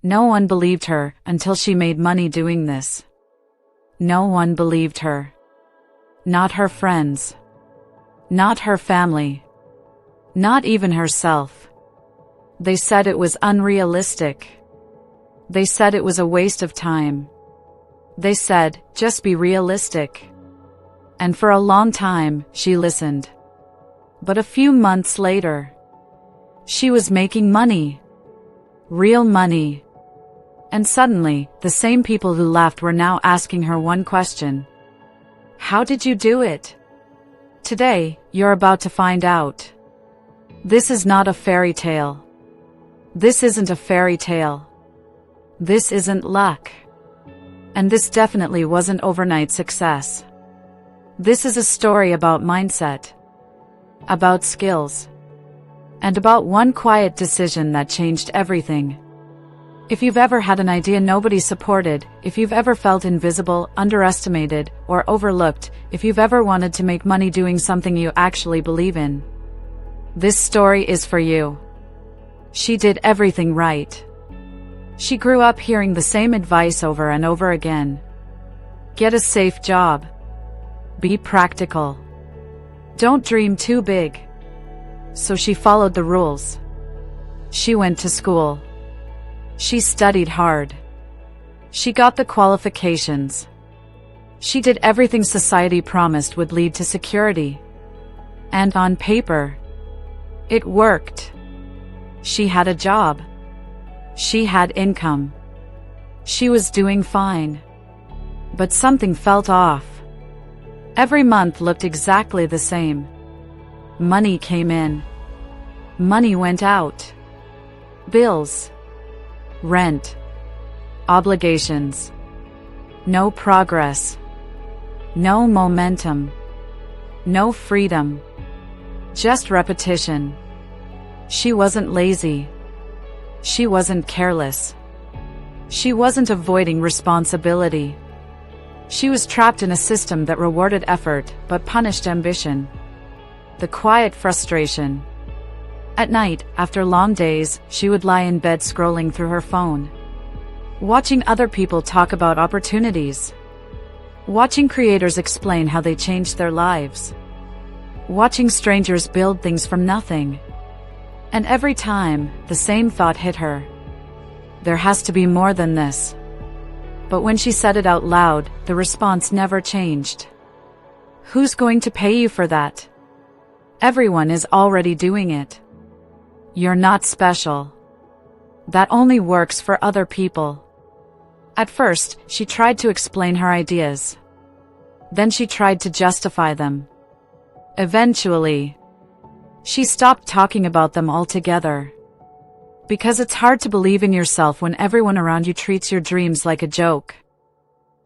No one believed her until she made money doing this. No one believed her. Not her friends. Not her family. Not even herself. They said it was unrealistic. They said it was a waste of time. They said, just be realistic. And for a long time, she listened. But a few months later, she was making money. Real money. And suddenly, the same people who laughed were now asking her one question. How did you do it? Today, you're about to find out. This is not a fairy tale. This isn't a fairy tale. This isn't luck. And this definitely wasn't overnight success. This is a story about mindset, about skills, and about one quiet decision that changed everything. If you've ever had an idea nobody supported, if you've ever felt invisible, underestimated, or overlooked, if you've ever wanted to make money doing something you actually believe in, this story is for you. She did everything right. She grew up hearing the same advice over and over again. Get a safe job. Be practical. Don't dream too big. So she followed the rules. She went to school. She studied hard. She got the qualifications. She did everything society promised would lead to security. And on paper, it worked. She had a job. She had income. She was doing fine. But something felt off. Every month looked exactly the same. Money came in. Money went out. Bills. Rent. Obligations. No progress. No momentum. No freedom. Just repetition. She wasn't lazy. She wasn't careless. She wasn't avoiding responsibility. She was trapped in a system that rewarded effort but punished ambition. The quiet frustration. At night, after long days, she would lie in bed scrolling through her phone, watching other people talk about opportunities, watching creators explain how they changed their lives, watching strangers build things from nothing. And every time, the same thought hit her. There has to be more than this. But when she said it out loud, the response never changed. Who's going to pay you for that? Everyone is already doing it. You're not special. That only works for other people. At first, she tried to explain her ideas. Then she tried to justify them. Eventually, she stopped talking about them altogether. Because it's hard to believe in yourself when everyone around you treats your dreams like a joke.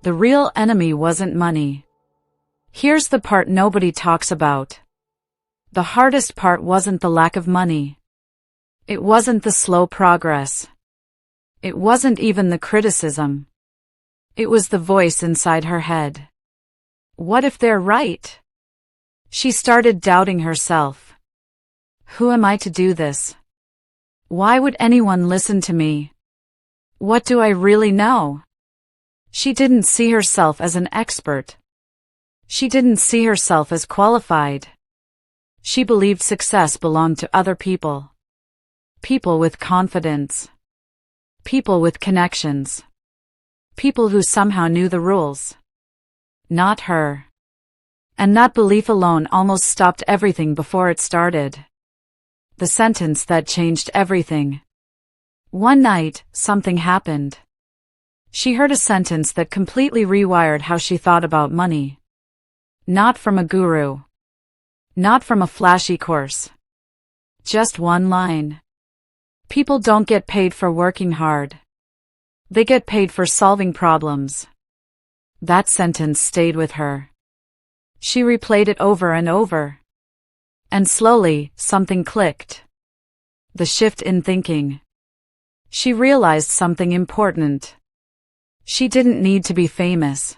The real enemy wasn't money. Here's the part nobody talks about. The hardest part wasn't the lack of money. It wasn't the slow progress. It wasn't even the criticism. It was the voice inside her head. What if they're right? She started doubting herself. Who am I to do this? Why would anyone listen to me? What do I really know? She didn't see herself as an expert. She didn't see herself as qualified. She believed success belonged to other people. People with confidence. People with connections. People who somehow knew the rules. Not her. And that belief alone almost stopped everything before it started. The sentence that changed everything. One night, something happened. She heard a sentence that completely rewired how she thought about money. Not from a guru. Not from a flashy course. Just one line. People don't get paid for working hard. They get paid for solving problems. That sentence stayed with her. She replayed it over and over. And slowly, something clicked. The shift in thinking. She realized something important. She didn't need to be famous.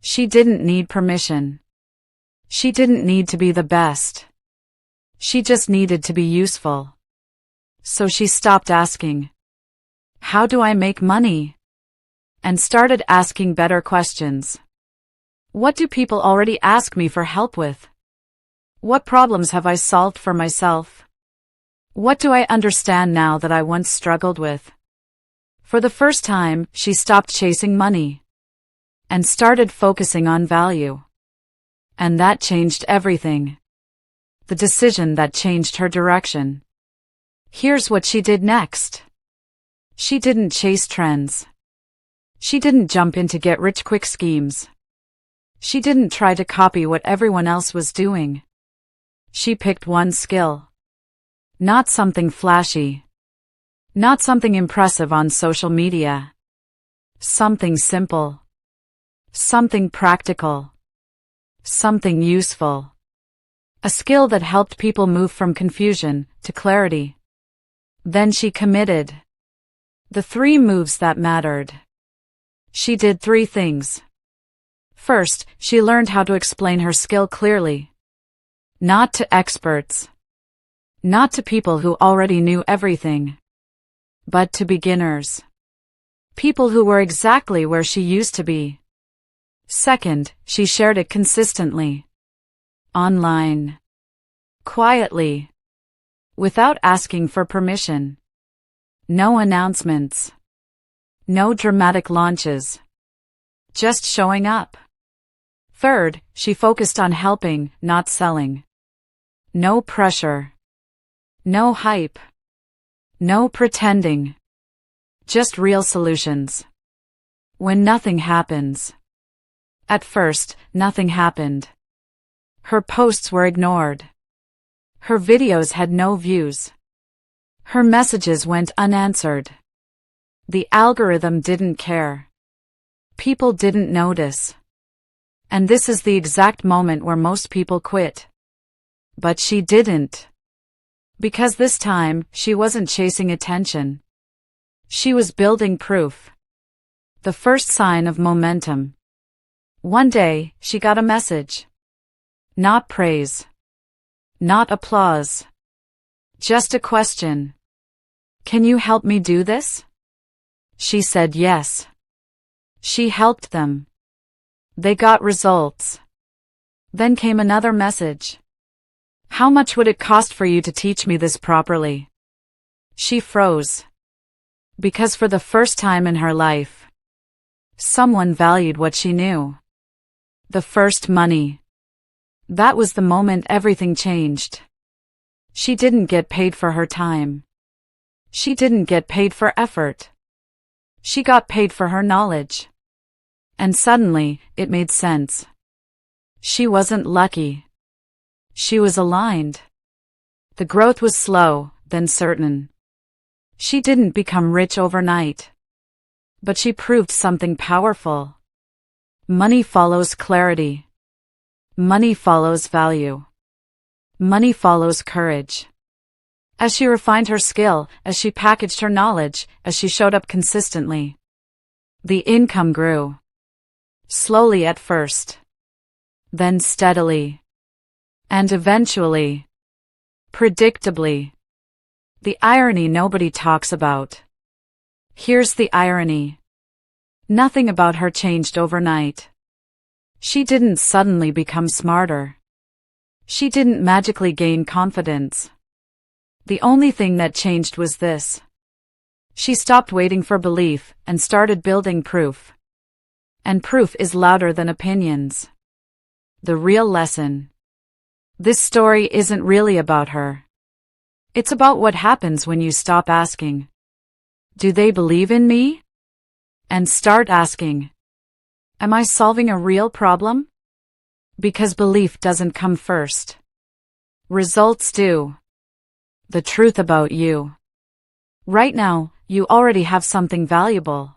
She didn't need permission. She didn't need to be the best. She just needed to be useful. So she stopped asking, How do I make money? And started asking better questions. What do people already ask me for help with? What problems have I solved for myself? What do I understand now that I once struggled with? For the first time, she stopped chasing money and started focusing on value. And that changed everything. The decision that changed her direction. Here's what she did next. She didn't chase trends. She didn't jump into get-rich-quick schemes. She didn't try to copy what everyone else was doing. She picked one skill. Not something flashy. Not something impressive on social media. Something simple. Something practical. Something useful. A skill that helped people move from confusion to clarity. Then she committed. The 3 moves that mattered. She did 3 things. First, she learned how to explain her skill clearly. Not to experts. Not to people who already knew everything. But to beginners. People who were exactly where she used to be. Second, she shared it consistently. Online. Quietly. Without asking for permission. No announcements. No dramatic launches. Just showing up. Third, she focused on helping, not selling. No pressure. No hype. No pretending. Just real solutions. When nothing happens. At first, nothing happened. Her posts were ignored. Her videos had no views. Her messages went unanswered. The algorithm didn't care. People didn't notice. And this is the exact moment where most people quit. But she didn't. Because this time, she wasn't chasing attention. She was building proof. The first sign of momentum. One day, she got a message. Not praise. Not applause. Just a question. Can you help me do this? She said yes. She helped them. They got results. Then came another message. How much would it cost for you to teach me this properly? She froze. Because for the first time in her life, someone valued what she knew. The first money. That was the moment everything changed. She didn't get paid for her time. She didn't get paid for effort. She got paid for her knowledge. And suddenly, it made sense. She wasn't lucky. She was aligned. The growth was slow, then certain. She didn't become rich overnight. But she proved something powerful. Money follows clarity. Money follows value. Money follows courage. As she refined her skill, as she packaged her knowledge, as she showed up consistently, the income grew. Slowly at first. Then steadily. And eventually. Predictably. The irony nobody talks about. Here's the irony. Nothing about her changed overnight. She didn't suddenly become smarter. She didn't magically gain confidence. The only thing that changed was this. She stopped waiting for belief and started building proof. And proof is louder than opinions. The real lesson. This story isn't really about her. It's about what happens when you stop asking, do they believe in me? And start asking, am I solving a real problem? Because belief doesn't come first. Results do. The truth about you. Right now, you already have something valuable.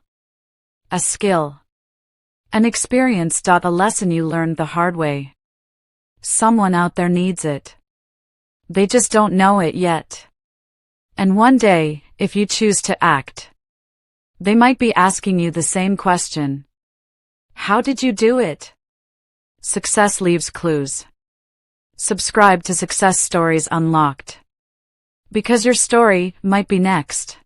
A skill. An experience. A lesson you learned the hard way. Someone out there needs it. They just don't know it yet. And one day, if you choose to act, they might be asking you the same question. How did you do it? Success leaves clues. Subscribe to Success Stories Unlocked. Because your story might be next.